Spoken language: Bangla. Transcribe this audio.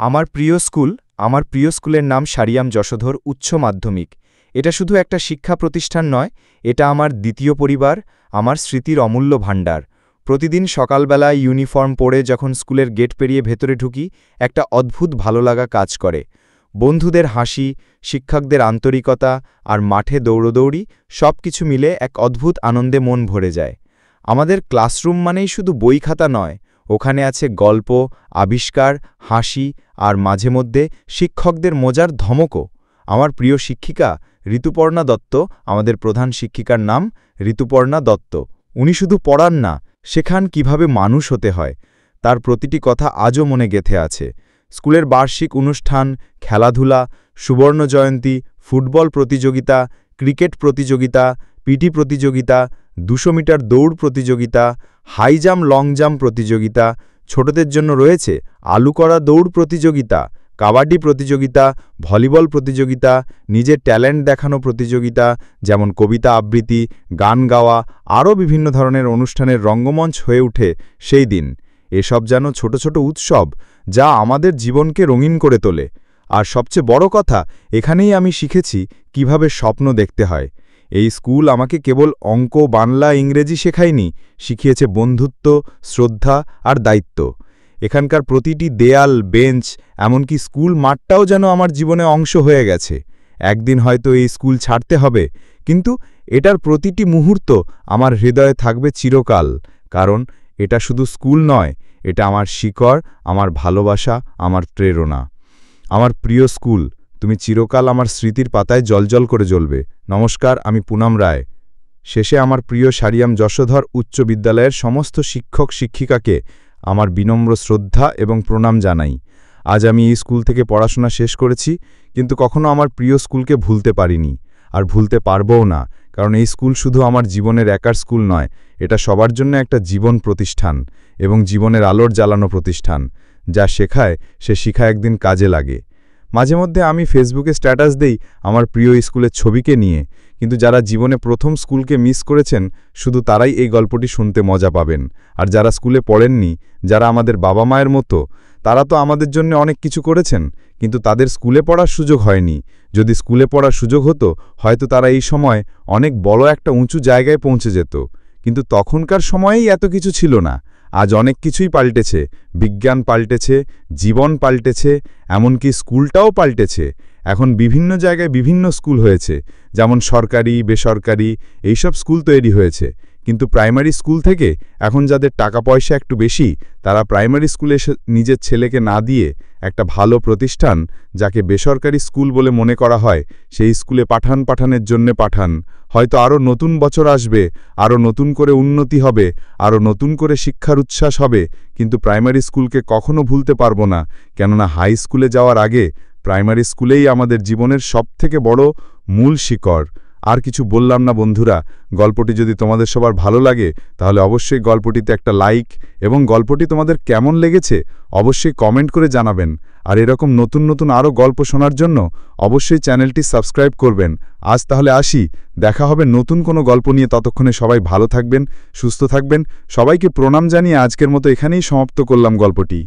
আমার প্রিয় স্কুলের নাম সারিয়াম যশোধর উচ্চ মাধ্যমিক। এটা শুধু একটা শিক্ষা প্রতিষ্ঠান নয়, এটা আমার দ্বিতীয় পরিবার, আমার স্মৃতির অমূল্য ভাণ্ডার। প্রতিদিন সকালবেলায় ইউনিফর্ম পরে যখন স্কুলের গেট পেরিয়ে ভেতরে ঢুকি, একটা অদ্ভুত ভালো লাগা কাজ করে। বন্ধুদের হাসি, শিক্ষকদের আন্তরিকতা আর মাঠে দৌড়দৌড়ি সবকিছু মিলে এক অদ্ভুত আনন্দে মন ভরে যায়। আমাদের ক্লাসরুম মানেই শুধু বই খাতা নয়, ওখানে আছে গল্প, আবিষ্কার, হাসি আর মাঝে মধ্যে শিক্ষকদের মজার ধমকও। আমার প্রিয় শিক্ষিকা ঋতুপর্ণা দত্ত, আমাদের প্রধান শিক্ষিকার নাম ঋতুপর্ণা দত্ত। উনি শুধু পড়ান না, শেখান কিভাবে মানুষ হতে হয়। তার প্রতিটি কথা আজও মনে গেঁথে আছে। স্কুলের বার্ষিক অনুষ্ঠান, খেলাধুলা, সুবর্ণ জয়ন্তী, ফুটবল প্রতিযোগিতা, ক্রিকেট প্রতিযোগিতা, পিটি প্রতিযোগিতা, 200 মিটার দৌড় প্রতিযোগিতা, হাই জাম্প লং জাম্প প্রতিযোগিতা, ছোটদের জন্য রয়েছে আলু করা দৌড় প্রতিযোগিতা, কাবাডি প্রতিযোগিতা, ভলিবল প্রতিযোগিতা, নিজের ট্যালেন্ট দেখানো প্রতিযোগিতা যেমন কবিতা আবৃত্তি, গান গাওয়া, আরও বিভিন্ন ধরনের অনুষ্ঠানের রঙ্গমঞ্চ হয়ে ওঠে সেই দিন। এসব যেন ছোট ছোট উৎসব, যা আমাদের জীবনকে রঙিন করে তোলে। আর সবচেয়ে বড় কথা, এখানেই আমি শিখেছি কিভাবে স্বপ্ন দেখতে হয়। এই স্কুল আমাকে কেবল অঙ্ক, বাংলা, ইংরেজি শেখায়নি, শিখিয়েছে বন্ধুত্ব, শ্রদ্ধা আর দায়িত্ব। এখানকার প্রতিটি দেয়াল, বেঞ্চ, এমনকি স্কুল মাঠটাও যেন আমার জীবনে অংশ হয়ে গেছে। একদিন হয়তো এই স্কুল ছাড়তে হবে, কিন্তু এটার প্রতিটি মুহূর্ত আমার হৃদয়ে থাকবে চিরকাল। কারণ এটা শুধু স্কুল নয়, এটা আমার শিকড়, আমার ভালোবাসা, আমার প্রেরণা। আমার প্রিয় স্কুল, তুমি চিরকাল আমার স্মৃতির পাতায় জ্বলজ্বল করে জ্বলবে। নমস্কার, আমি পুনম রায়। শেষে আমার প্রিয় সারিয়াম যশোধর উচ্চ বিদ্যালয়ের সমস্ত শিক্ষক শিক্ষিকাকে আমার বিনম্র শ্রদ্ধা এবং প্রণাম জানাই। আজ আমি এই স্কুল থেকে পড়াশোনা শেষ করেছি, কিন্তু কখনো আমার প্রিয় স্কুলকে ভুলতে পারিনি, আর ভুলতে পারবও না। কারণ এই স্কুল শুধু আমার জীবনের একার স্কুল নয়, এটা সবার জন্য একটা জীবন প্রতিষ্ঠান এবং জীবনের আলোর জ্বালানো প্রতিষ্ঠান। যা শেখায় সে শিখা একদিন কাজে লাগে। মাঝে মধ্যে আমি ফেসবুকে স্ট্যাটাস দেই আমার প্রিয় স্কুলের ছবিকে নিয়ে, কিন্তু যারা জীবনে প্রথম স্কুলকে মিস করেছেন, শুধু তারাই এই গল্পটি শুনতে মজা পাবেন। আর যারা স্কুলে পড়েননি, যারা আমাদের বাবা মায়ের মতো, তারা তো আমাদের জন্য অনেক কিছু করেছেন, কিন্তু তাদের স্কুলে পড়ার সুযোগ হয়নি। যদি স্কুলে পড়ার সুযোগ হতো, হয়তো তারা এই সময় অনেক বড় একটা উঁচু জায়গায় পৌঁছে যেত। কিন্তু তখনকার সময়েই এত কিছু ছিল না। আজ অনেক কিছুই পাল্টেছে, বিজ্ঞান পাল্টেছে, জীবন পাল্টেছে, এমনকি স্কুলটাও পাল্টেছে। এখন বিভিন্ন জায়গায় বিভিন্ন স্কুল হয়েছে, যেমন সরকারি, বেসরকারি, এইসব স্কুল তৈরি হয়েছে। কিন্তু প্রাইমারি স্কুল থেকে এখন যাদের টাকা পয়সা একটু বেশি, তারা প্রাইমারি স্কুলে নিজের ছেলেকে না দিয়ে একটা ভালো প্রতিষ্ঠান, যাকে বেসরকারি স্কুল বলে মনে করা হয়, সেই স্কুলে পাঠানের জন্য পাঠান। হয়তো আরও নতুন বছর আসবে, আরও নতুন করে উন্নতি হবে, আরও নতুন করে শিক্ষার উচ্ছ্বাস হবে, কিন্তু প্রাইমারি স্কুলকে কখনো ভুলতে পারবো না। কেননা হাই স্কুলে যাওয়ার আগে প্রাইমারি স্কুলেই আমাদের জীবনের সবথেকে বড় মূল শিকড়। আর কিছু বললাম না বন্ধুরা। গল্পটি যদি তোমাদের সবার ভালো লাগে, তাহলে অবশ্যই গল্পটিতে একটা লাইক, এবং গল্পটি তোমাদের কেমন লেগেছে অবশ্যই কমেন্ট করে জানাবেন। আর এরকম নতুন নতুন আরও গল্প শোনার জন্য অবশ্যই চ্যানেলটি সাবস্ক্রাইব করবেন। আজ তাহলে আসি, দেখা হবে নতুন কোনো গল্প নিয়ে। ততক্ষণে সবাই ভালো থাকবেন, সুস্থ থাকবেন। সবাইকে প্রণাম জানিয়ে আজকের মতো এখানেই সমাপ্ত করলাম গল্পটি।